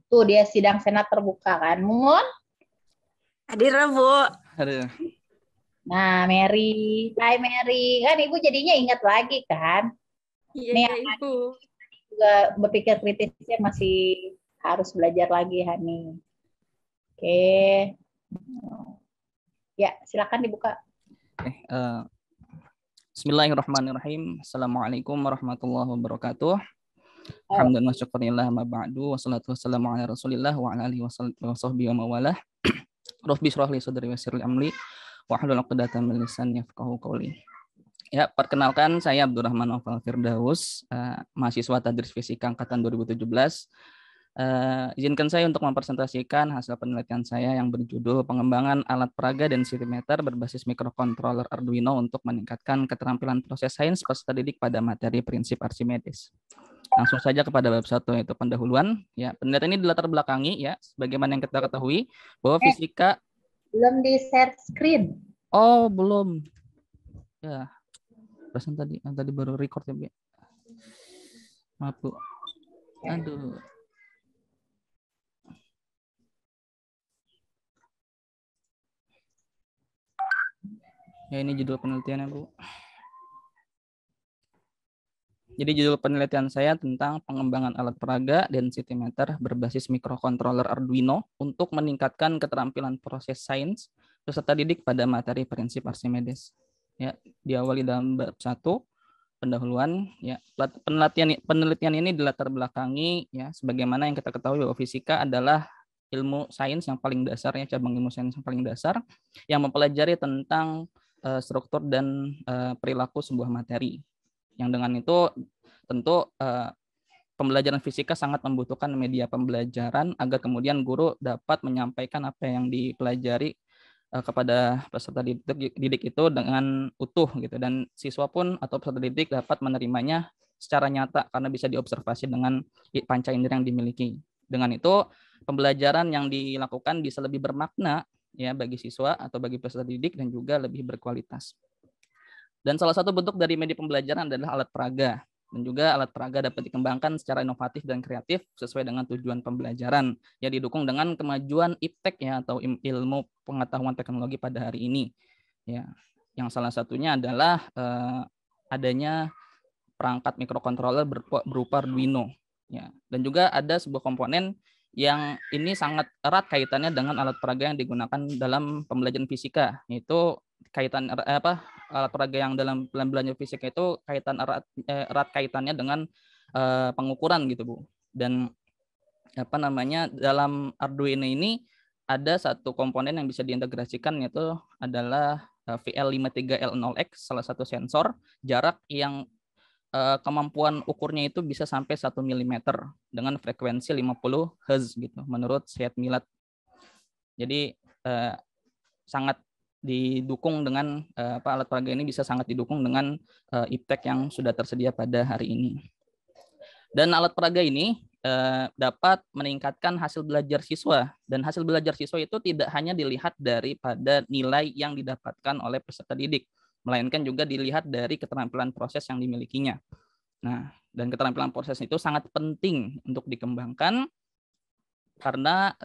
Tuh dia sidang senat terbuka kan. Mumun? Hadir, Bu. Hadir. Nah, Mary. Hai Mary. Kan Ibu jadinya ingat lagi kan? Iya, Nih, Ibu. juga berpikir kritisnya masih harus belajar lagi, Hani. Oke. Ya, silakan dibuka. Bismillahirrahmanirrahim. Assalamualaikum warahmatullahi wabarakatuh. Alhamdulillah syukurillah ma ba'du wassalatu wassalamu ala Rasulillah wa ala alihi wasahbihi wa mawalah. Rabbi shrah li sadri wa yassir li amri wa hlul 'uqdatam min lisani yafqahu qawli. Ya, perkenalkan saya Abdurrahman Novel Firdaus, mahasiswa Tadris Fisika angkatan 2017. Izinkan saya untuk mempresentasikan hasil penelitian saya yang berjudul pengembangan alat peraga densimeter berbasis microcontroller Arduino untuk meningkatkan keterampilan proses sains peserta didik pada materi prinsip Archimedes. Langsung saja kepada bab 1 yaitu pendahuluan. Ya, penelitian ini dilatar belakangi ya, sebagaimana yang kita ketahui bahwa fisika belum di share screen. Oh, belum. Ya. Perasaan tadi baru record ya, Bu. Maaf, Bu. Aduh. Ya, ini judul penelitiannya, Bu. Jadi judul penelitian saya tentang pengembangan alat peraga densimeter berbasis microcontroller Arduino untuk meningkatkan keterampilan proses sains peserta didik pada materi prinsip Archimedes. Ya, diawali dalam bab 1 pendahuluan. Ya, penelitian ini dilatar belakangi ya, sebagaimana yang kita ketahui bahwa fisika adalah ilmu sains yang paling dasar ya, cabang ilmu sains yang paling dasar yang mempelajari tentang struktur dan perilaku sebuah materi. Yang dengan itu tentu pembelajaran fisika sangat membutuhkan media pembelajaran agar kemudian guru dapat menyampaikan apa yang dipelajari kepada peserta didik itu dengan utuh gitu, dan siswa pun atau peserta didik dapat menerimanya secara nyata karena bisa diobservasi dengan panca indera yang dimiliki. Dengan itu pembelajaran yang dilakukan bisa lebih bermakna ya bagi siswa atau bagi peserta didik dan juga lebih berkualitas. Dan salah satu bentuk dari media pembelajaran adalah alat peraga. Dan juga alat peraga dapat dikembangkan secara inovatif dan kreatif sesuai dengan tujuan pembelajaran yang didukung dengan kemajuan iptek ya atau ilmu pengetahuan teknologi pada hari ini. Ya, yang salah satunya adalah adanya perangkat mikrokontroler berupa Arduino. Ya, dan juga ada sebuah komponen yang ini sangat erat kaitannya dengan alat peraga yang digunakan dalam pembelajaran fisika, yaitu kaitan alat peraga yang dalam belajar fisika itu erat kaitannya dengan pengukuran gitu, Bu. Dan dalam Arduino ini ada satu komponen yang bisa diintegrasikan, yaitu adalah VL53L0X, salah satu sensor jarak yang kemampuan ukurnya itu bisa sampai 1 mm dengan frekuensi 50 Hz gitu menurut Syed Milad. Jadi sangat didukung dengan alat peraga ini bisa sangat didukung dengan iptek yang sudah tersedia pada hari ini. Dan alat peraga ini dapat meningkatkan hasil belajar siswa, dan hasil belajar siswa itu tidak hanya dilihat daripada nilai yang didapatkan oleh peserta didik, melainkan juga dilihat dari keterampilan proses yang dimilikinya. Nah, dan keterampilan proses itu sangat penting untuk dikembangkan karena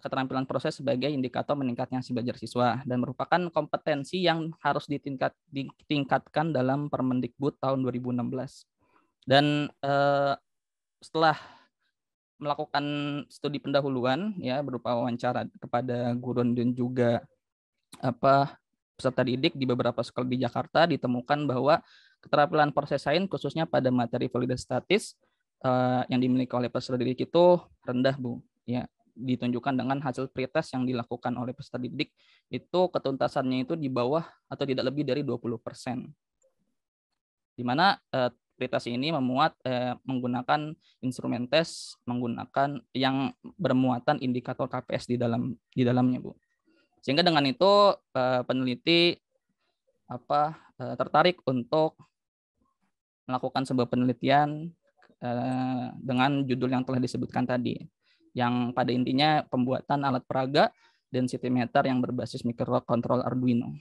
keterampilan proses sebagai indikator meningkatnya hasil belajar siswa dan merupakan kompetensi yang harus ditingkatkan dalam Permendikbud tahun 2016. Dan setelah melakukan studi pendahuluan ya berupa wawancara kepada guru dan juga peserta didik di beberapa sekolah di Jakarta, ditemukan bahwa keterampilan proses sains khususnya pada materi validasi statis yang dimiliki oleh peserta didik itu rendah, Bu. Ya, ditunjukkan dengan hasil pretest yang dilakukan oleh peserta didik itu ketuntasannya itu di bawah atau tidak lebih dari 20%. Di mana pretest ini memuat menggunakan instrumen tes menggunakan yang bermuatan indikator KPS di dalamnya, Bu. Sehingga dengan itu peneliti tertarik untuk melakukan sebuah penelitian dengan judul yang telah disebutkan tadi, yang pada intinya pembuatan alat peraga densimeter yang berbasis microcontroller Arduino.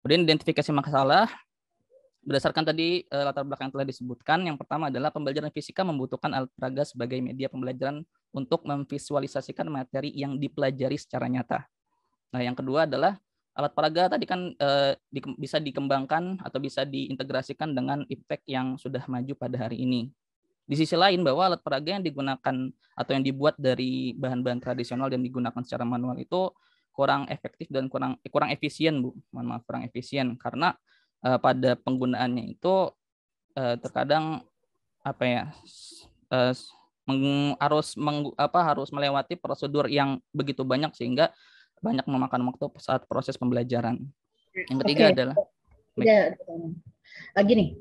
Kemudian identifikasi masalah. berdasarkan tadi latar belakang yang telah disebutkan, yang pertama adalah pembelajaran fisika membutuhkan alat peraga sebagai media pembelajaran untuk memvisualisasikan materi yang dipelajari secara nyata. Nah, yang kedua adalah alat peraga tadi kan bisa dikembangkan atau bisa diintegrasikan dengan iptek yang sudah maju pada hari ini. Di sisi lain, bahwa alat peraga yang digunakan atau yang dibuat dari bahan-bahan tradisional dan digunakan secara manual itu kurang efektif dan kurang efisien, Bu. Mohon maaf, kurang efisien karena pada penggunaannya itu terkadang harus melewati prosedur yang begitu banyak sehingga banyak memakan waktu saat proses pembelajaran. Yang ketiga adalah gini,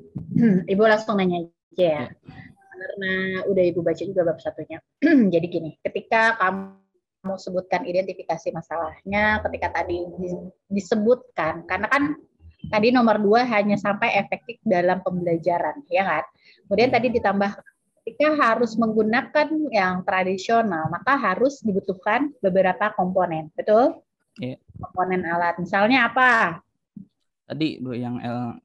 Ibu langsung nanya aja ya. Karena udah Ibu baca juga bab satunya. Jadi gini, ketika kamu sebutkan identifikasi masalahnya, ketika tadi disebutkan, karena kan tadi nomor 2 hanya sampai efektif dalam pembelajaran, ya kan? Kemudian tadi ditambah ketika harus menggunakan yang tradisional, maka harus dibutuhkan beberapa komponen, betul? Iya. Komponen alat, misalnya apa? Tadi Bu yang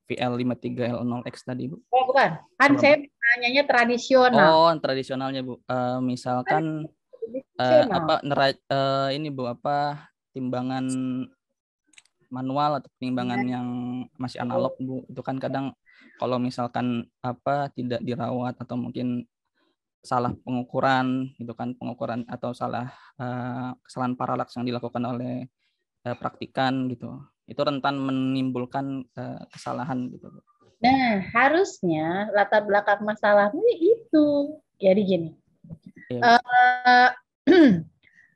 VL53L0X tadi Bu. Oh bukan, kan saya nanyanya tradisional. Oh tradisionalnya Bu, misalkan ini Bu timbangan manual atau timbangan yang masih analog Bu, itu kan kadang kalau misalkan tidak dirawat atau mungkin salah pengukuran gitu kan, pengukuran atau kesalahan paralaks yang dilakukan oleh praktikan gitu, itu rentan menimbulkan kesalahan gitu. Nah, harusnya latar belakang masalahnya itu. Jadi gini,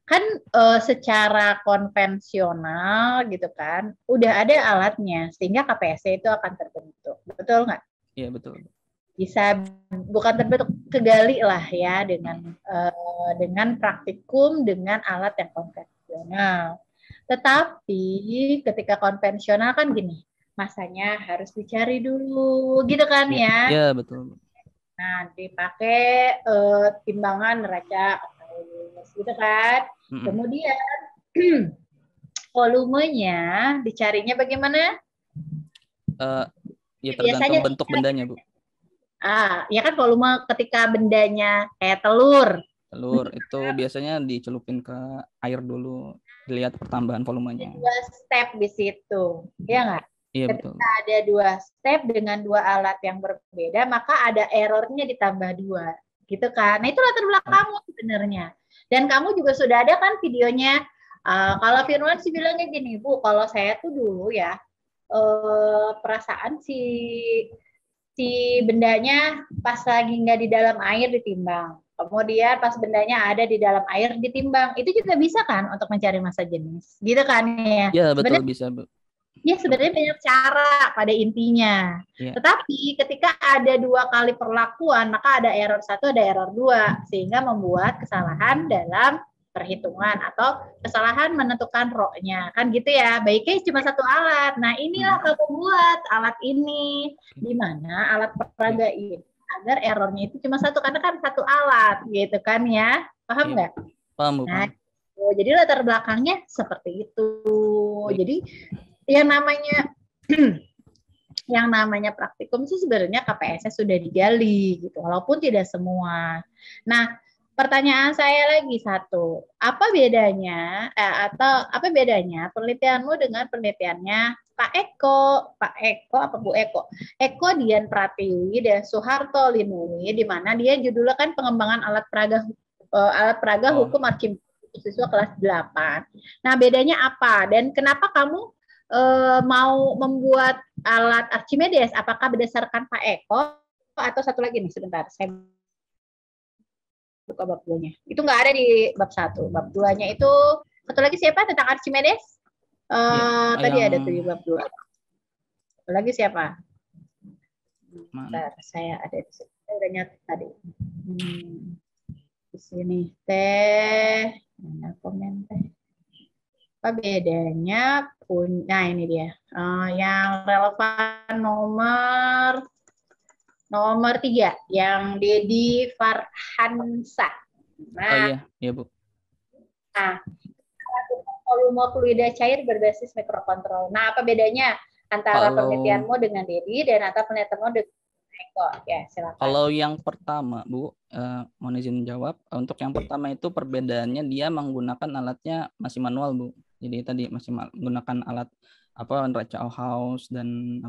kan secara konvensional gitu kan, udah ada alatnya, sehingga KPSC itu akan terbentuk. Betul nggak? Iya, betul. Bisa bukan terbentuk, kegali lah ya dengan praktikum, dengan alat yang konvensional. Tetapi ketika konvensional kan gini, masanya harus dicari dulu, gitu kan ya? Iya, betul. Nah, dipakai timbangan neraca gitu kan? Kemudian volumenya dicarinya bagaimana? Ya tergantung bentuk bendanya, Bu. Ya kan volume ketika bendanya kayak telur. Telur itu biasanya dicelupin ke air dulu, dilihat pertambahan volumenya. 2 step di situ, ya nggak? Iya, ketika betul. ada 2 step dengan 2 alat yang berbeda, maka ada errornya ditambah 2, gitu kan? Nah itu latar belakang kamu sebenarnya. Dan kamu juga sudah ada kan videonya. Kalau Firman sih bilangnya gini, Bu, kalau saya tuh dulu ya perasaan si bendanya pas lagi nggak di dalam air ditimbang. Kemudian pas bendanya ada di dalam air ditimbang. Itu juga bisa kan untuk mencari massa jenis. Gitu kan ya? Iya, betul, bisa, Bu. Ya sebenarnya banyak cara pada intinya. Ya. Tetapi ketika ada 2 kali perlakuan, maka ada error 1, ada error 2. Sehingga membuat kesalahan dalam perhitungan atau kesalahan menentukan roknya. Kan gitu ya, baiknya cuma 1 alat. Nah inilah kamu buat alat ini. Di mana alat peraga ini agar errornya itu cuma 1, karena kan 1 alat gitu kan ya. Paham nggak? Paham, Bu. Nah, jadi latar belakangnya seperti itu. Jadi yang namanya praktikum itu sebenarnya KPS-nya sudah digali gitu, walaupun tidak semua. Nah, pertanyaan saya lagi satu, apa bedanya penelitianmu dengan penelitiannya Pak Eko apa Bu Eko? Eko Dian Pratiwi dan Soeharto Linui, di mana dia judulnya kan pengembangan alat peraga hukum Archimedes siswa kelas 8. Nah, bedanya apa dan kenapa kamu mau membuat alat Archimedes? Apakah berdasarkan Pak Eko atau satu lagi nih, sebentar saya buka bab 2-nya. Itu nggak ada di bab 1. Bab 2-nya itu satu lagi siapa tentang Archimedes? Tadi ada tuh di bab 2. Satu lagi siapa? Bentar, saya ada di sini. Saya udah nyatet tadi. Di sini teh, mana komen teh? Apa bedanya nah ini dia yang relevan nomor 3 yang Dedi Farhansa. Nah, iya Bu. Nah, volume fluida cair berbasis mikrokontrol. Nah, apa bedanya? antara Kalau penelitianmu dengan Dedi dan antara penelitianmu dengan Eko. Ya, silakan. Kalau yang pertama, Bu, mohon izin jawab. Untuk yang pertama itu perbedaannya dia menggunakan alatnya masih manual, Bu. Jadi tadi masih menggunakan alat neraca Auhaus dan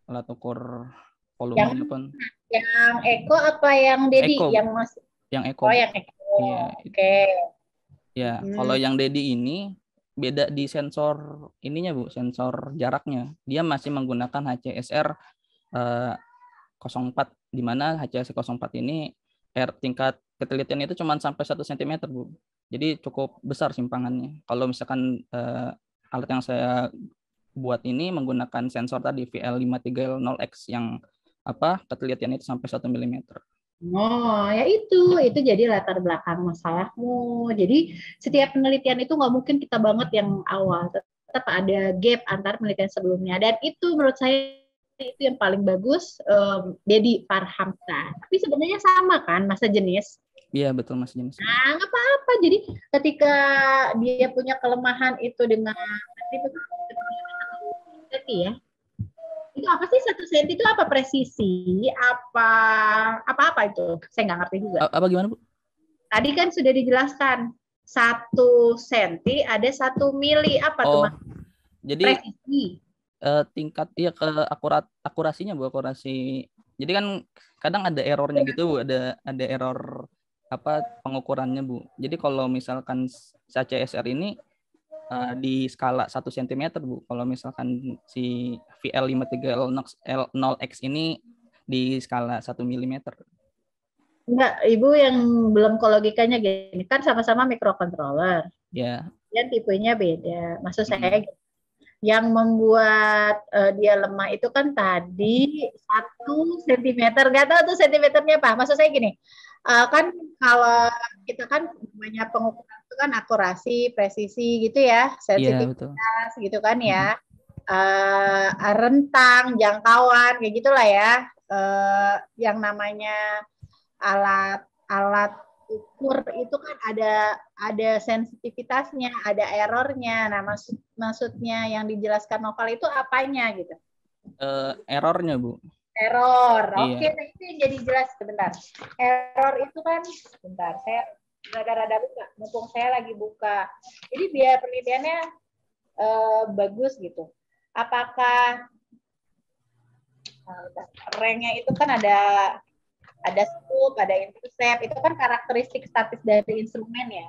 alat ukur volume Yang maupun yang Eko apa yang Dedi? Eko, Yang Mas yang Eko, Oh, Bu. yang Eko. Iya. Oke. Ya, kalau yang Dedi ini beda di sensor ininya, Bu, sensor jaraknya. Dia masih menggunakan HCSR 04, di mana HCSR 04 ini tingkat ketelitiannya itu cuma sampai 1 cm, Bu. Jadi cukup besar simpangannya. Kalau misalkan alat yang saya buat ini menggunakan sensor tadi VL5310X yang ketelitiannya itu sampai 1 mm. Oh, ya itu jadi latar belakang masalahmu. Jadi setiap penelitian itu nggak mungkin kita banget yang awal, tetap ada gap antar penelitian sebelumnya. Dan itu menurut saya itu yang paling bagus, Dedi Farhamsa. Tapi sebenarnya sama kan masa jenis. Iya, betul, Mas jenis. Nah, nggak apa-apa. Jadi ketika dia punya kelemahan itu dengan ya. Itu apa sih 1 senti itu apa presisi? Apa itu? Saya nggak ngerti juga. Apa gimana, Bu? Tadi kan sudah dijelaskan 1 senti ada 1 mili apa tuh? Jadi presisi. Tingkat ke akurasinya, Bu, akurasi. Jadi kan kadang ada errornya gitu, Bu. Ada error pengukurannya, Bu. Jadi kalau misalkan HCSR ini di skala 1 cm, Bu. Kalau misalkan si VL5310X ini di skala 1 mm. Enggak, Ibu yang belum logikanya gini, kan sama-sama microcontroller. Ya. Dan tipenya beda. Maksud saya yang membuat dia lemah itu kan tadi 1 cm. Nggak tahu tuh sentimeternya apa. Maksud saya gini, kan kalau kita kan banyak pengukuran itu kan akurasi, presisi gitu ya, sensitivitas gitu kan ya, rentang, jangkauan kayak gitulah ya, yang namanya alat ukur itu kan ada sensitivitasnya, ada errornya. Nah, maksudnya yang dijelaskan Noval itu apanya gitu? Errornya, Bu. Error. Oke, Iya. nah itu yang jadi jelas sebentar. Error itu kan, sebentar, saya rada-rada buka, mumpung saya lagi buka. Jadi biar penelitiannya bagus gitu. Apakah ranknya itu kan ada scope, ada intercept, itu kan karakteristik statis dari instrumen ya,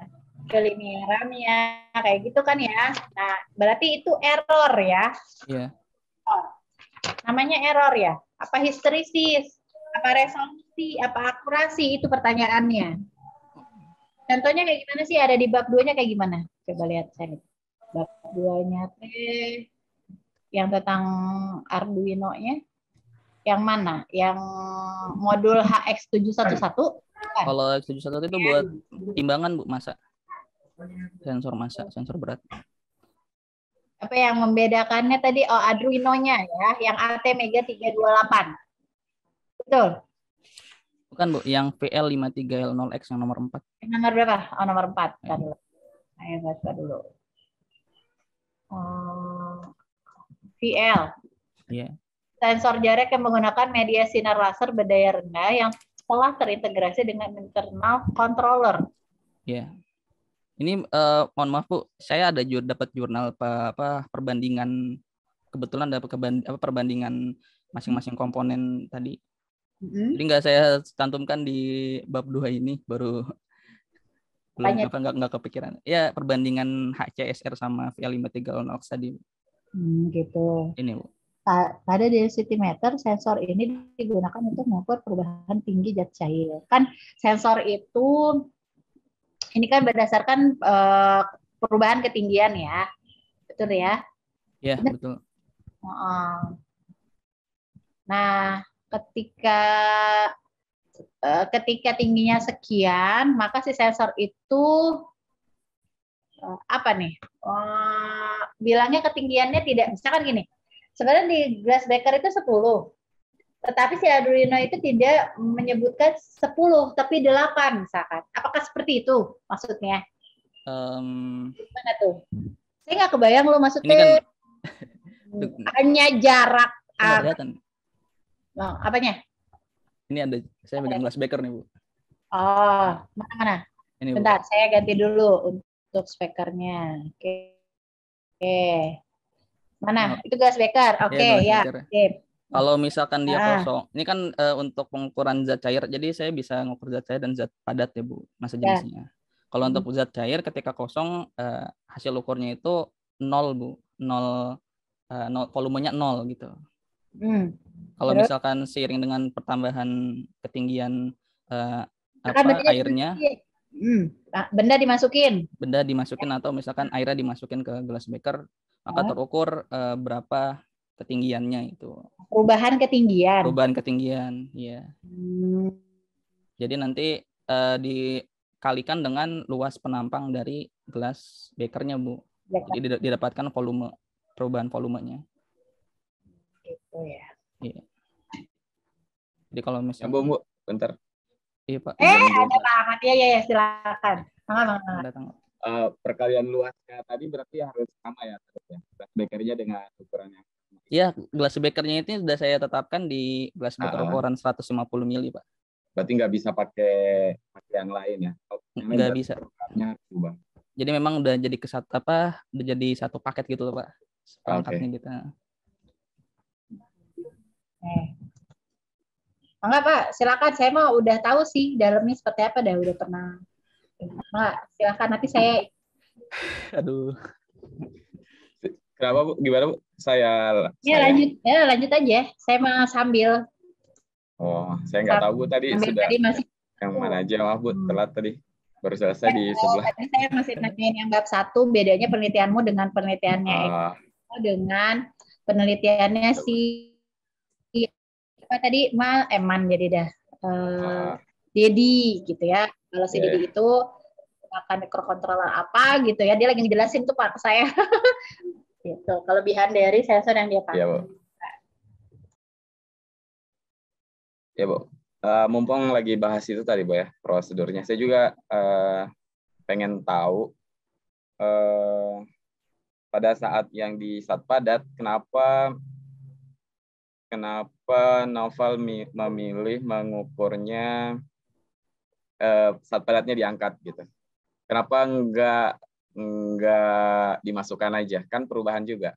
kelinearannya, kayak gitu kan ya. Nah, berarti itu error ya. Iya. Namanya error ya. Apa histerisis, apa resolusi, apa akurasi, itu pertanyaannya. Contohnya kayak gimana sih? Ada di bab 2-nya kayak gimana? Coba lihat saya. Bab 2-nya yang tentang Arduino-nya. Yang mana? Yang modul HX711? Kalau X711 itu buat timbangan, Bu, massa. Sensor massa, sensor berat. Apa yang membedakannya tadi? Oh, Arduino-nya ya, yang ATmega 328. Betul? Bukan, Bu, yang VL5310X yang nomor 4. Yang nomor berapa? Oh, nomor 4. Ayo baca dulu. VL. Iya. Sensor jarak yang menggunakan media sinar laser berdaya rendah yang telah terintegrasi dengan internal controller. Iya. Ini mohon maaf, Bu, saya ada dapat jurnal perbandingan, kebetulan dapat perbandingan masing-masing komponen tadi. Jadi nggak saya cantumkan di bab 2 ini, baru nggak kepikiran. Ya, perbandingan HCSR sama VL5310X tadi. Gitu. Ini, Bu. Pada densitimeter, sensor ini digunakan untuk mengukur perubahan tinggi zat cair. Kan sensor itu, ini kan berdasarkan perubahan ketinggian ya. Betul ya? Ya, betul. Nah, ketika tingginya sekian, maka si sensor itu apa nih? Bilangnya ketinggiannya tidak, misalkan gini. Sebenarnya di Glassbaker itu 10. Tetapi si Arduino itu tidak menyebutkan 10, tapi 8 misalkan. Apakah seperti itu maksudnya? Gimana tuh? Saya nggak kebayang lo maksudnya. Hanya jarak Nggak kelihatan. apanya? Ini ada, saya pegang glass beaker nih, Bu. Oh, mana? Ini, Bu. Bentar, saya ganti dulu untuk speakernya. Oke. Mana? Itu gas beaker. Oke, glass ya. beaker. Sip. Kalau misalkan dia Ah. kosong, ini kan untuk pengukuran zat cair, jadi saya bisa mengukur zat cair dan zat padat ya, Bu, masa Ya. jenisnya. Kalau untuk zat cair ketika kosong, hasil ukurnya itu 0, Bu. 0, volumenya 0 gitu. Kalau Terus? misalkan seiring dengan pertambahan ketinggian Berarti airnya, benda dimasukin atau misalkan airnya dimasukin ke glass beaker, maka terukur berapa ketinggiannya itu. Perubahan ketinggian, ya. Jadi nanti dikalikan dengan luas penampang dari glass beakernya, Bu. Jadi didapatkan perubahan volumenya. Gitu ya. Iya. Jadi kalau misalnya, Bu, bentar. Iya, Pak. Ada Pak Ahmad. Ya, silakan. Perkalian luasnya tadi berarti harus sama ya, glass beakernya dengan ukurannya. Ya, glass beakernya itu sudah saya tetapkan di glass beaker ukuran 150 mili, Pak. Berarti nggak bisa pakai yang lain ya? Nggak bisa. Berubah. Jadi memang udah jadi udah jadi satu paket gitu loh, Pak. Perangkatnya kita. Enggak, Pak, silakan. Saya mah udah tahu sih dalamnya seperti apa, udah pernah. Enggak, silakan nanti saya. Aduh. Kenapa, Bu? Gimana, Bu? Lanjut aja. Saya mah sambil. Oh, saya nggak tahu, Bu, tadi sudah masih yang mana aja, maaf, Bu, telat tadi. Baru selesai di sebelah. Tadi saya masih nanyain yang bab 1, bedanya penelitianmu dengan penelitiannya dengan penelitiannya apa tadi Man jadi dah Dedi gitu ya. Kalau si Dedi itu akan mikrokontroler apa gitu ya, dia lagi ngejelasin tuh Pak ke saya. Gitu, kelebihan dari sensor yang dia pakai. Iya, Bu. Ya, Bu. Mumpung lagi bahas itu tadi, Bu, ya, prosedurnya. Saya juga pengen tahu pada saat yang di zat padat, kenapa Noval memilih mengukurnya zat padatnya diangkat gitu. Kenapa enggak dimasukkan aja? Kan perubahan juga.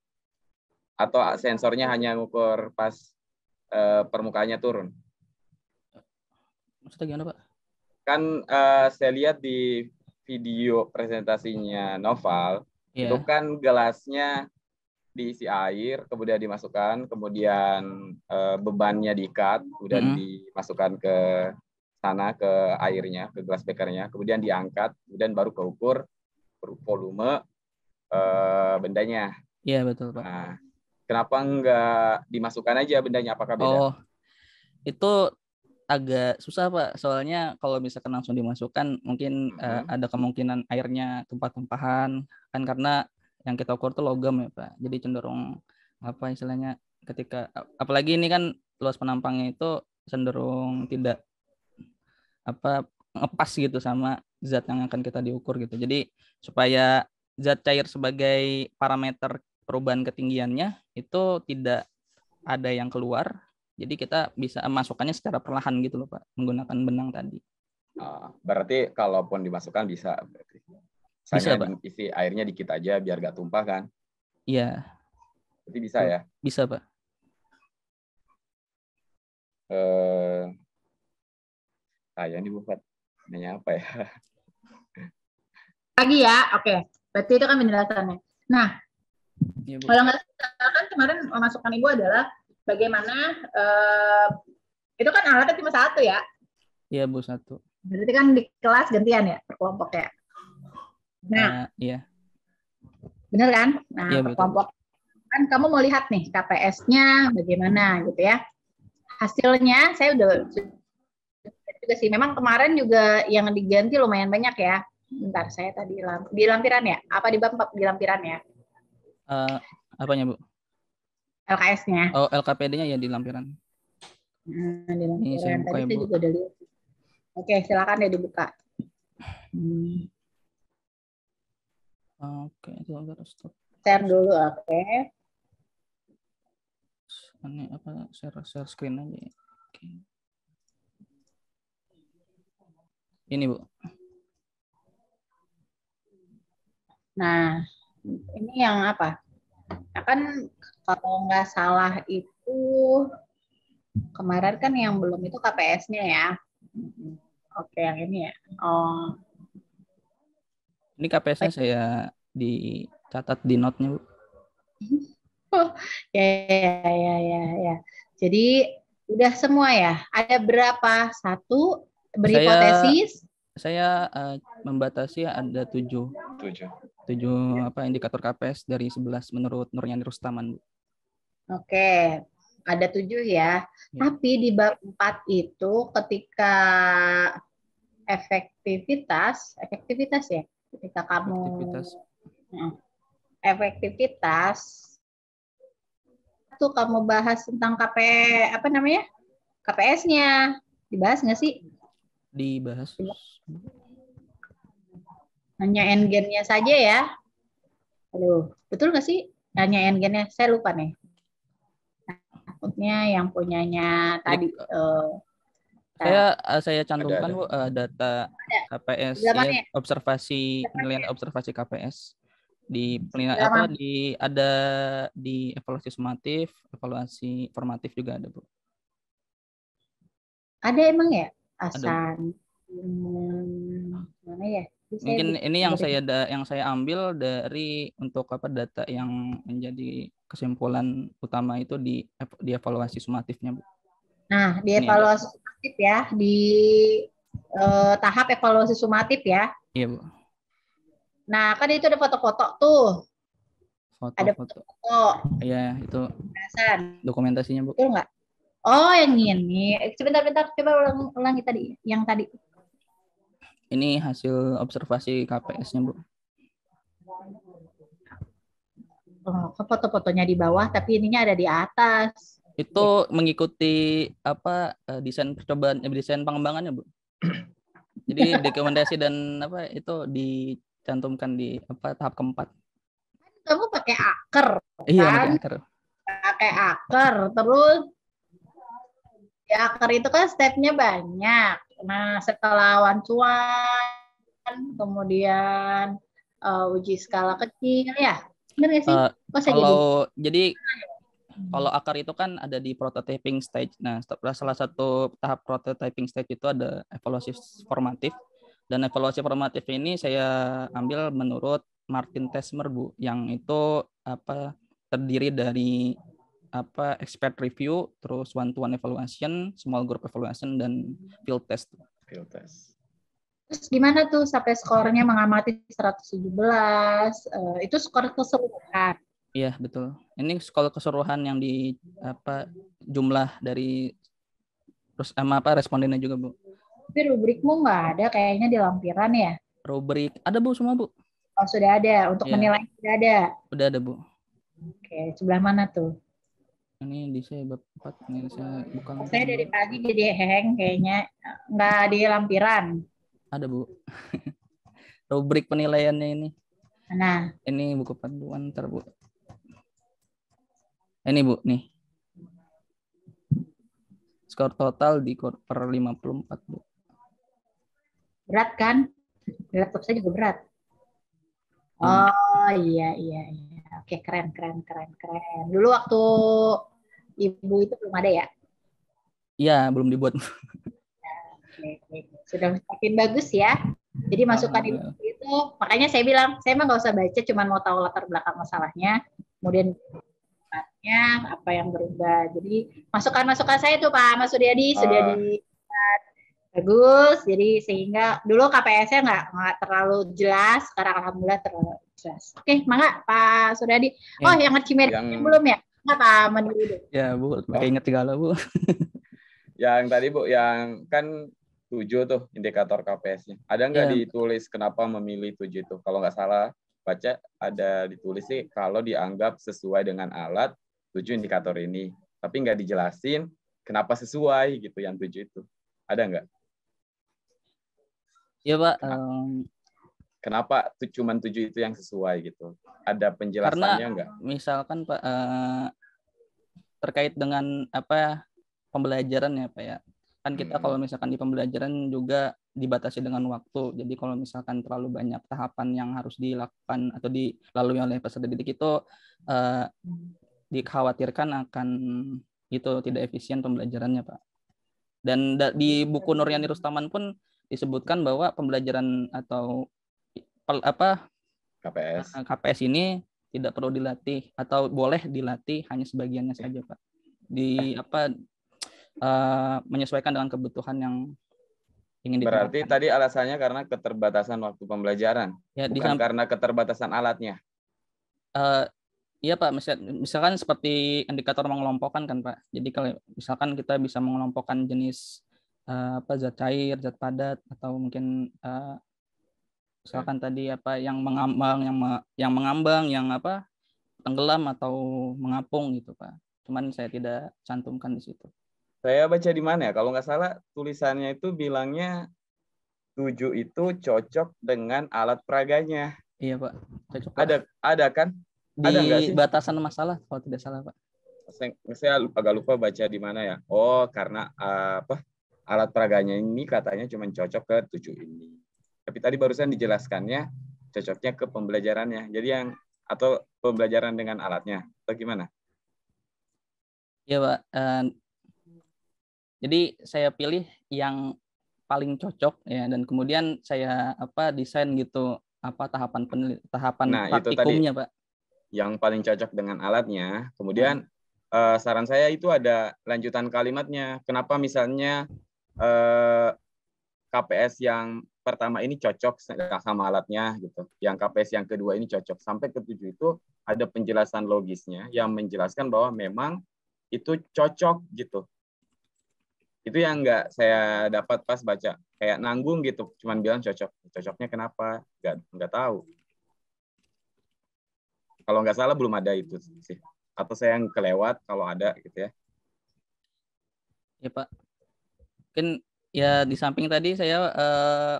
Atau sensornya hanya ngukur pas permukaannya turun. Maksudnya gimana, Pak? Kan saya lihat di video presentasinya Noval, itu kan gelasnya diisi air, kemudian dimasukkan, kemudian bebannya diikat, kemudian dimasukkan ke sana, ke airnya, ke gelas beakernya, kemudian diangkat, kemudian baru keukur volume bendanya. Iya, betul, Pak. Nah, kenapa enggak dimasukkan aja bendanya? Apakah beda? Oh, itu agak susah, Pak. Soalnya kalau misalkan langsung dimasukkan, mungkin ada kemungkinan airnya tumpah-tumpahan, kan karena yang kita ukur tuh logam ya, Pak. Jadi cenderung apa istilahnya, ketika apalagi ini kan luas penampangnya itu cenderung tidak ngepas gitu sama zat yang akan kita diukur gitu. Jadi supaya zat cair sebagai parameter perubahan ketinggiannya itu tidak ada yang keluar, jadi kita bisa masukkannya secara perlahan gitu loh, Pak, menggunakan benang tadi. Berarti kalaupun dimasukkan bisa berarti. Bisa, Pak. Isi airnya dikit aja biar gak tumpah kan? Iya. Berarti bisa ya? Bisa, Pak. Saya nih buat nanya apa ya? Lagi ya, oke. Berarti itu kan penjelasannya. Nah, ya, kalau nggak salah kan kemarin masukan Ibu adalah bagaimana itu kan alatnya cuma satu ya? Iya, Bu, satu. Berarti kan di kelas gantian ya, per kelompok ya? Nah, iya. Bener kan? Nah, ya, per kelompok kan kamu mau lihat nih KPS-nya bagaimana gitu ya. Hasilnya saya udah juga sih. Memang kemarin juga yang diganti lumayan banyak ya. Bentar, saya tadi di lampiran ya? Apa di bab di lampiran ya? Apanya, Bu? LKS-nya. Oh, LKPD-nya ya di lampiran. Di lampiran. Ini saya buka, tadi ya, saya Bu. juga udah lihat. Oke, silakan ya dibuka. Oke, itu stop. Share dulu, oke. Ini apa, share screen aja ya. Oke. Ini Bu. Nah, ini yang apa? Kan kalau nggak salah itu kemarin kan yang belum itu KPS-nya ya. Oke, yang ini ya. Oh, Ini KPS-nya saya dicatat di note-nya, Bu. ya, ya, ya, ya. Jadi udah semua ya. Ada berapa? Satu berhipotesis. Saya membatasi ada 7 apa indikator KPS dari 11 menurut Nuryanti Rustaman, Bu. Oke, ada 7 ya. Tapi di bab 4 itu ketika efektivitas ya. Ketika kamu efektivitas tuh kamu bahas tentang apa namanya? KPS-nya. Dibahas nggak sih? Dibahas. Hanya n-gennya saja ya. Aduh, betul nggak sih? Hanya n-gennya, saya lupa nih. Takutnya yang punyanya tadi. Saya cantumkan Bu data KPS ya, observasi penilaian observasi KPS di penilaian apa ada di evaluasi sumatif, evaluasi formatif juga ada Bu. Ada emang ya? Ada, mana ya? Mungkin ini yang saya ambil dari untuk apa data yang menjadi kesimpulan utama itu di evaluasi sumatifnya, Bu. Nah, di evaluasi sumatif ya, di tahap evaluasi sumatif ya. Iya, Bu. Nah, kan itu ada foto-foto tuh. Ada foto-foto. Iya, itu dokumentasinya, Bu. Betul nggak? Oh, yang ini. Sebentar, coba ulangi tadi. Yang tadi. Ini hasil observasi KPS-nya, Bu. Oh, foto-fotonya di bawah, tapi ininya ada di atas. Itu mengikuti apa desain percobaan, desain pengembangannya, Bu. Jadi rekomendasi dan apa itu dicantumkan di apa tahap keempat. Kamu pakai akar, Iya, kan? pakai akar. Pakai akar, terus di akar itu kan stepnya banyak. Nah, setelah awan-cuan, kemudian uji skala kecil, ya, benar nggak sih? Kalau akar itu kan ada di prototyping stage. Nah, salah satu tahap prototyping stage itu ada evaluasi formatif. Dan evaluasi formatif ini saya ambil menurut Martin Tesmer, Bu, yang itu apa terdiri dari apa expert review, terus one-to-one evaluation, small group evaluation, dan field test. Terus gimana tuh sampai skornya mengamati 117? Itu skor keseluruhan. Iya, betul. Ini skor keseluruhan yang di apa jumlah dari terus apa respondennya juga, Bu. Tapi rubrikmu nggak ada kayaknya di lampiran ya? Rubrik ada, Bu, semua, Bu. Oh, sudah ada. Untuk menilai sudah ada. Udah ada, Bu. Oke, sebelah mana tuh? Ini di saya bab 4 nih, saya bukan. Saya dari pagi jadi hang kayaknya nggak di lampiran. Ada, Bu. Rubrik penilaiannya ini. Nah, ini buku panduan ntar, Bu. Ini, Bu, nih. Skor total di per 54, Bu. Berat kan? Laptop saya juga berat. Oh, iya. Oke, keren. Dulu waktu Ibu itu belum ada ya? Iya, belum dibuat. Oke. Sudah makin bagus ya. Jadi masukan Ibu itu, makanya saya bilang, saya mah nggak usah baca, cuma mau tahu latar belakang masalahnya, kemudian apa yang berubah. Jadi masukan-masukan saya tuh Pak Mas Suryadi sudah bagus. Jadi sehingga dulu KPS-nya nggak terlalu jelas, sekarang alhamdulillah terlalu jelas. Oke, mangga Pak Suryadi. Oh, yang Cimeringnya belum ya? Nggak Pak Mandiri. Ya, Bu, pakai ingat segala, Bu. Yang tadi, Bu, yang kan 7 tuh indikator KPS-nya. Ada nggak ditulis kenapa memilih 7 itu? Kalau nggak salah baca ada ditulis sih kalau dianggap sesuai dengan alat 7 indikator ini. Tapi nggak dijelasin kenapa sesuai gitu yang 7 itu. Ada nggak? Iya, Pak. Kenapa cuma 7 itu yang sesuai gitu? Ada penjelasannya nggak? Misalkan Pak, terkait dengan apa pembelajaran ya Pak ya. Kan kita kalau misalkan di pembelajaran juga dibatasi dengan waktu. Jadi kalau misalkan terlalu banyak tahapan yang harus dilakukan atau dilalui oleh peserta didik itu dikhawatirkan akan itu tidak efisien pembelajarannya Pak. Dan di buku Nuryani Rustaman pun disebutkan bahwa pembelajaran atau KPS ini tidak perlu dilatih atau boleh dilatih hanya sebagiannya saja Pak. Menyesuaikan dengan kebutuhan yang ingin diterapkan. Berarti tadi alasannya karena keterbatasan waktu pembelajaran, ya, bukan karena keterbatasan alatnya. Iya Pak, misalkan seperti indikator mengelompokkan kan Pak. Jadi kalau misalkan kita bisa mengelompokkan jenis zat cair, zat padat, atau mungkin misalkan tadi yang mengambang, yang tenggelam atau mengapung gitu Pak. Cuman saya tidak cantumkan di situ. Saya baca di mana ya? Kalau nggak salah tulisannya itu bilangnya 7 itu cocok dengan alat peraganya. Iya Pak, cocok Pak. Ada kan? Di batasan masalah kalau tidak salah Pak. Saya agak lupa baca di mana ya. Oh, karena alat peraganya ini katanya cuma cocok ke 7 ini. Tapi tadi barusan dijelaskannya cocoknya ke pembelajarannya. Jadi atau pembelajaran dengan alatnya atau gimana? Iya Pak. Jadi saya pilih yang paling cocok ya, dan kemudian saya desain gitu tahapan praktikumnya Pak. Yang paling cocok dengan alatnya. Kemudian saran saya itu ada lanjutan kalimatnya. Kenapa misalnya KPS yang pertama ini cocok sama alatnya gitu. Yang KPS yang kedua ini cocok. Sampai ke 7 itu ada penjelasan logisnya yang menjelaskan bahwa memang itu cocok gitu. Itu yang nggak saya dapat pas baca. Kayak nanggung gitu. Cuman bilang cocok. Cocoknya kenapa? Nggak tahu. Kalau nggak salah belum ada itu sih. Atau saya yang kelewat kalau ada gitu ya. Ya Pak. Mungkin ya di samping tadi saya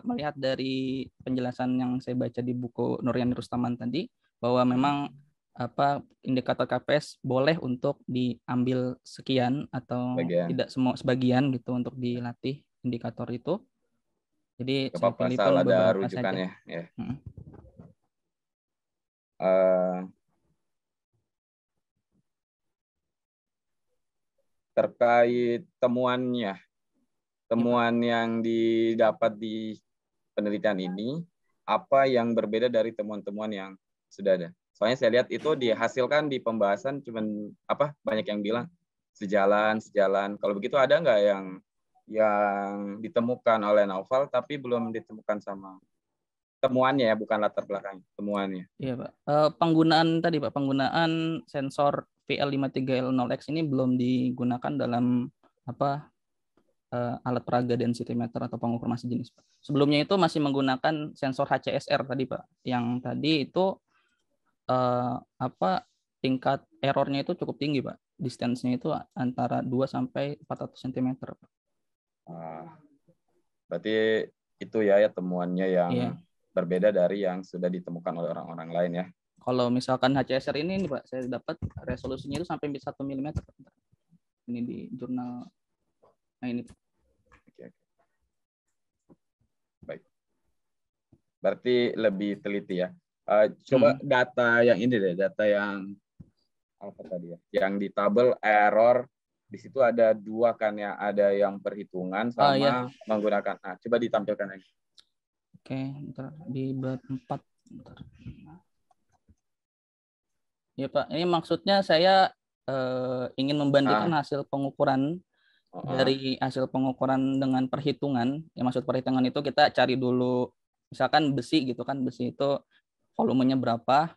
melihat dari penjelasan yang saya baca di buku Nuryani Rustaman tadi bahwa memang indikator KPS boleh untuk diambil sekian atau tidak semua sebagian gitu untuk dilatih indikator itu. Jadi saya pilih pun beberapa saja. Ya. Terkait temuan yang didapat di penelitian ini, apa yang berbeda dari temuan-temuan yang sudah ada? Soalnya saya lihat itu dihasilkan di pembahasan cuman banyak yang bilang sejalan. Kalau begitu ada nggak yang ditemukan oleh Naufal tapi belum ditemukan sama temuannya ya, bukan latar belakang temuannya. Iya Pak. Penggunaan sensor VL53L0X ini belum digunakan dalam alat peraga densimeter atau pengukur massa jenis Pak. Sebelumnya itu masih menggunakan sensor HCSR tadi Pak. Yang tadi itu tingkat errornya itu cukup tinggi Pak. Distance-nya itu antara 2 sampai 400 cm Pak. Berarti itu ya temuannya yang berbeda dari yang sudah ditemukan oleh orang-orang lain ya. Kalau misalkan HCSR ini Pak, saya dapat resolusinya itu sampai 1 mm. Ini di jurnal. Nah ini. Oke. Baik. Berarti lebih teliti ya. Coba data yang ini deh, data yang apa tadi ya? Yang di tabel error di situ ada 2 kan ya, ada yang perhitungan sama menggunakan. Nah, coba ditampilkan lagi. Oke, bentar, di bab 4. Bentar. Ya Pak, ini maksudnya saya ingin membandingkan hasil pengukuran dari hasil pengukuran dengan perhitungan. Ya maksud perhitungan itu kita cari dulu misalkan besi gitu kan, besi itu volumenya berapa,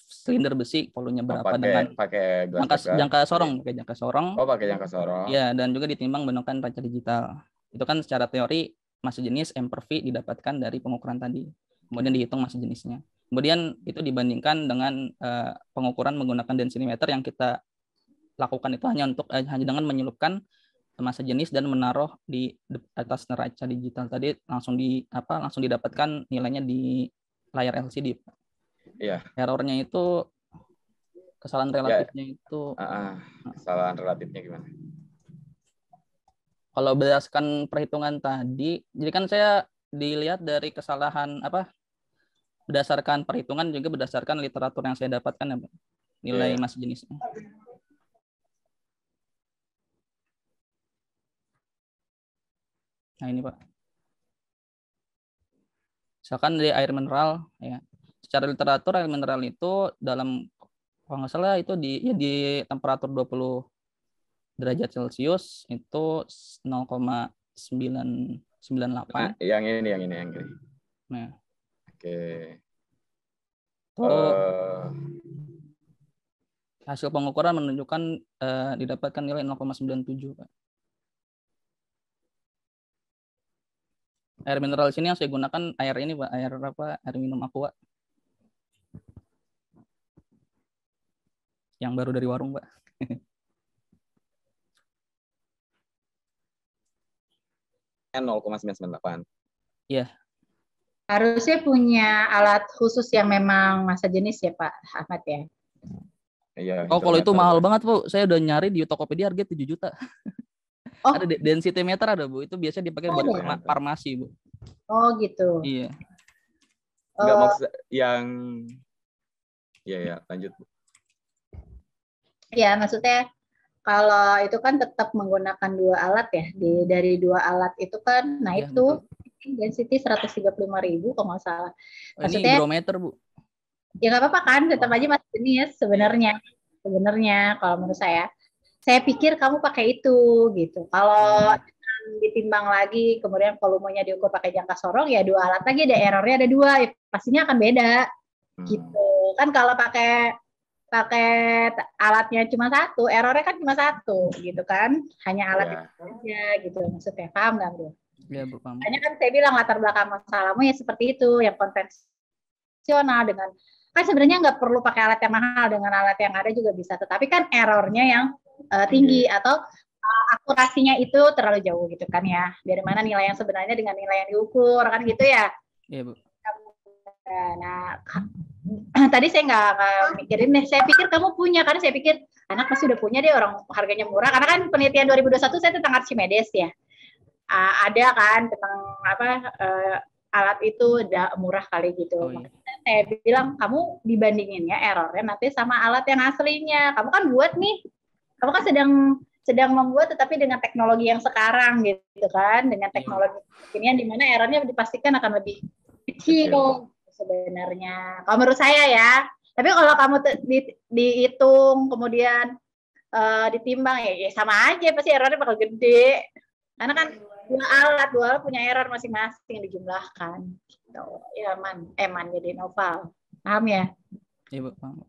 silinder besi volumenya berapa pakai jangka sorong, pakai jangka sorong. Oh, pakai jangka sorong. Ya, dan juga ditimbang menggunakan pancar digital. Itu kan secara teori massa jenis M per V didapatkan dari pengukuran tadi. Kemudian dihitung massa jenisnya. Kemudian itu dibandingkan dengan pengukuran menggunakan densimeter yang kita lakukan itu hanya dengan menyelupkan massa jenis dan menaruh di atas neraca digital tadi, langsung didapatkan nilainya di layar LCD. Iya. Errornya itu Kesalahan relatifnya itu. Kesalahan relatifnya gimana? Kalau berdasarkan perhitungan tadi, jadi kan saya dilihat dari kesalahan berdasarkan perhitungan juga berdasarkan literatur yang saya dapatkan ya, Pak. Nilai massa jenisnya. Nah ini Pak. Misalkan dari air mineral ya. Secara literatur air mineral itu dalam kalau nggak salah itu di temperatur 20 derajat Celcius itu 0,998. Nah, yang ini. Nah. Oke. Hasil pengukuran menunjukkan didapatkan nilai 0,97, Pak. Air mineral sini yang saya gunakan air ini, Pak, air minum aqua. Yang baru dari warung, Pak. Yang 0,998. Iya. Harusnya punya alat khusus yang memang massa jenis ya Pak Ahmad ya. Iya. Kalau itu mahal banget Bu. Saya udah nyari di Tokopedia harga 7 juta. Oh. Ada density meter ada Bu. Itu biasanya dipakai buat farmasi Bu. Oh gitu. Iya. Enggak maksud yang lanjut Bu. Ya, maksudnya kalau itu kan tetap menggunakan 2 alat ya. Dari 2 alat itu kan, nah ya, itu betul. Density 135.000 kalau nggak salah. Maksudnya, ini hidrometer Bu. Ya nggak apa-apa kan, tetap aja masih jenis sebenarnya. Sebenarnya kalau menurut saya pikir kamu pakai itu gitu. Kalau ditimbang lagi, kemudian volumenya diukur pakai jangka sorong, ya 2 alat lagi ada errornya ada 2, ya pastinya akan beda. Gitu. Kan kalau pakai alatnya cuma 1, errornya kan cuma 1 gitu kan, hanya alat itu aja gitu maksudnya, paham nggak Bro? Iya Bu, paham. Makanya kan saya bilang latar belakang masalahmu ya seperti itu, yang konvensional dengan kan sebenarnya nggak perlu pakai alat yang mahal, dengan alat yang ada juga bisa, tetapi kan errornya yang tinggi atau akurasinya itu terlalu jauh gitu kan ya, dari mana nilai yang sebenarnya dengan nilai yang diukur kan gitu ya. Iya Bu. Nah, tadi saya nggak mikirin deh. Saya pikir kamu punya, karena saya pikir anak pasti udah punya deh, orang harganya murah. Karena kan penelitian 2021 saya tentang Archimedes ya. Ada kan tentang alat itu udah murah kali gitu. Makanya saya bilang kamu dibandinginnya errornya nanti sama alat yang aslinya. Kamu kan buat nih, kamu kan sedang membuat tetapi dengan teknologi yang sekarang gitu kan, dengan teknologi ini di mana errornya dipastikan akan lebih kecil sebenarnya. Kalau menurut saya ya. Tapi kalau kamu dihitung kemudian ditimbang ya sama aja, pasti errornya bakal gede. Karena kan dua alat punya error masing-masing yang dijumlahkan. Gitu. Ya Eman jadi Noval. Paham ya? Iya Bu, paham.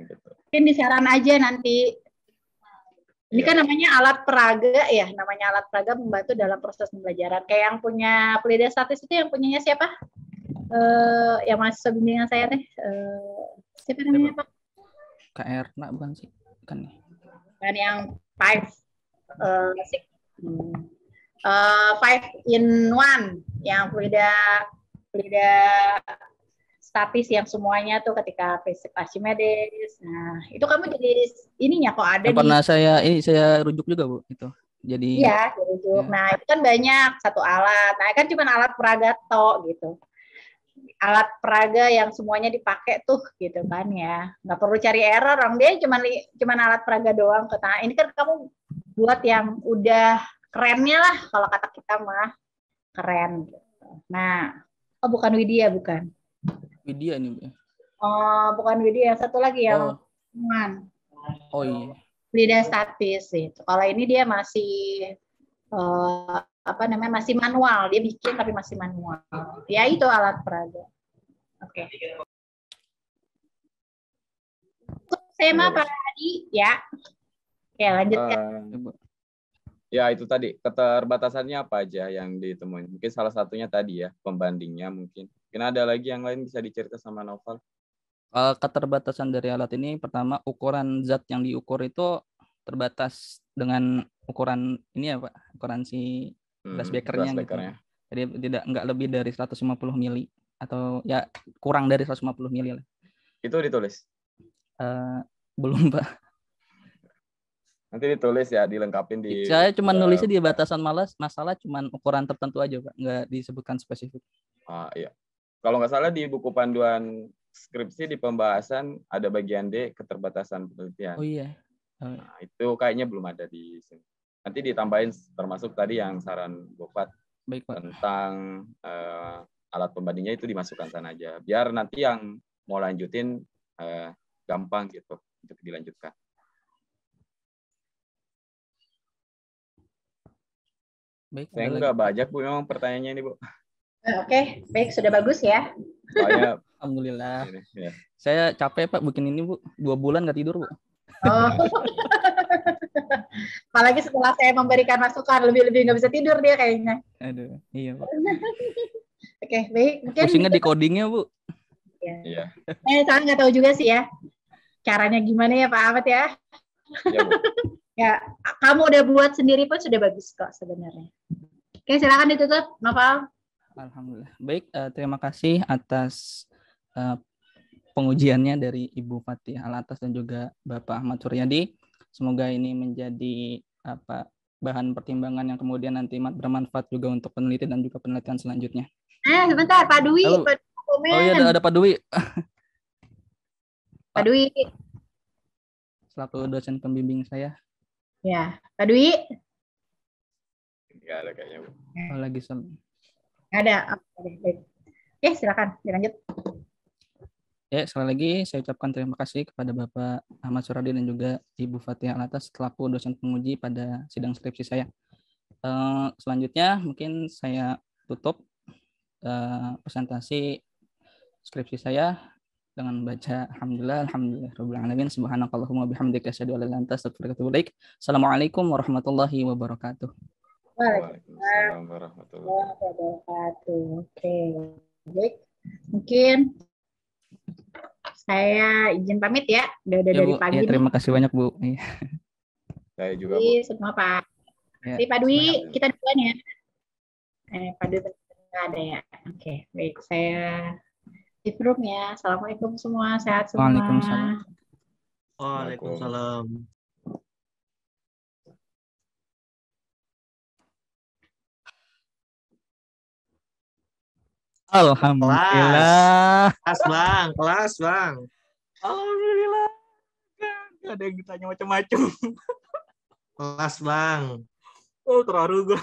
Gitu. Mungkin disaran aja nanti. Ini kan namanya alat peraga ya, namanya alat peraga membantu dalam proses pembelajaran. Kayak yang punya Pelida Statis itu yang punyanya siapa? Yang mahasiswa bimbingan saya teh siapa namanya Pak? Kak Erna bukan sih? Kan nih. Dan yang 5 in 1 yang Pelida Statis yang semuanya tuh ketika prinsip Archimedes. Nah, itu kamu jadi ininya kok ada pernah saya rujuk juga Bu itu. Jadi iya, dirujuk. Ya. Nah, itu kan banyak satu alat. Nah, kan cuma alat peraga tok gitu. Alat peraga yang semuanya dipakai tuh gitu kan ya, nggak perlu cari error, orang dia cuma alat peraga doang. Nah ini kan kamu buat yang udah kerennya lah, kalau kata kita mah keren gitu. Nah, bukan Widya, bukan Widya ini Bu. Bukan Widya, satu lagi yang oh iya, Pelida Statis itu. Kalau ini dia masih masih manual, dia bikin tapi masih manual. Ya itu alat peraga. Oke. Tema Pak Adi ya. Oke, lanjutkan. Ya itu tadi keterbatasannya apa aja yang ditemuin? Mungkin salah satunya tadi ya pembandingnya mungkin. Mungkin ada lagi yang lain bisa dicerita sama Noval. Keterbatasan dari alat ini pertama ukuran zat yang diukur itu terbatas dengan ukuran ini ya Pak, ukuran si glass beaker-nya gitu. Jadi nggak lebih dari 150 mili atau ya kurang dari 150 mili lah. Itu ditulis? Belum, Pak. Nanti ditulis ya, dilengkapin di. Saya cuma nulisnya di batasan masalah cuman ukuran tertentu aja, Pak. Nggak disebutkan spesifik. Iya. Kalau nggak salah di buku panduan skripsi di pembahasan ada bagian D, keterbatasan penelitian. Oh iya. Nah, itu kayaknya belum ada di sini. Nanti ditambahin termasuk tadi yang saran Bopat. Baik, Pak. Tentang alat pembandingnya itu dimasukkan sana aja. Biar nanti yang mau lanjutin gampang gitu untuk dilanjutkan. Baik, saya nggak banyak Bu memang pertanyaannya ini Bu. Oke, baik, sudah bagus ya. Soalnya alhamdulillah. Ya. Saya capek Pak bikin ini Bu. 2 bulan nggak tidur Bu. Oh. Apalagi setelah saya memberikan masukan lebih-lebih nggak bisa tidur dia kayaknya. Aduh, iya Pak. Oke, baik. Mungkin pusingnya di codingnya Bu. Iya. Saya nggak tahu juga sih ya caranya gimana ya Pak Ahmad ya. Iya Bu. Ya, kamu udah buat sendiri pun sudah bagus kok sebenarnya. Oke, silakan ditutup, Noval. Alhamdulillah. Baik, terima kasih atas pengujiannya dari Ibu Fatih Alatas dan juga Bapak Ahmad Suryadi. Semoga ini menjadi bahan pertimbangan yang kemudian nanti bermanfaat juga untuk peneliti dan juga penelitian selanjutnya. Sebentar, Pak Dwi. Oh iya, ada Pak Dwi. Pak Dwi. Selaku dosen pembimbing saya. Ya, Pak Dwi. Nggak ada kayaknya Bu. Oh, lagi Ada. Oke, silakan dilanjut. Ya, sekali lagi saya ucapkan terima kasih kepada Bapak Ahmad Suryadi dan juga Ibu Fatih Alatas selaku dosen penguji pada sidang skripsi saya. Selanjutnya mungkin saya tutup presentasi skripsi saya dengan baca alhamdulillahirabbil alamin subhanakallahumma bihamdika asyhadu an la ilaha illa anta astaghfiruka wa atubu ilaik. Assalamualaikum warahmatullahi wabarakatuh. Waalaikumsalam warahmatullahi wabarakatuh. Oke. Baik. Mungkin saya izin pamit ya. Udah ya, dari Bu. pagi. Ya, terima kasih banyak Bu. Saya juga Bu. Semua Pak. Ya, Pak Dwi, kita duluan ya. Pak Dwi nggak ada ya. Oke, baik. Saya di room ya. Assalamualaikum semua. Sehat semua. Waalaikumsalam. Waalaikumsalam. Alhamdulillah. Kelas Bang, kelas Bang. Alhamdulillah. Gak ada yang ditanya macam-macam. Kelas Bang. Oh, terharu gue.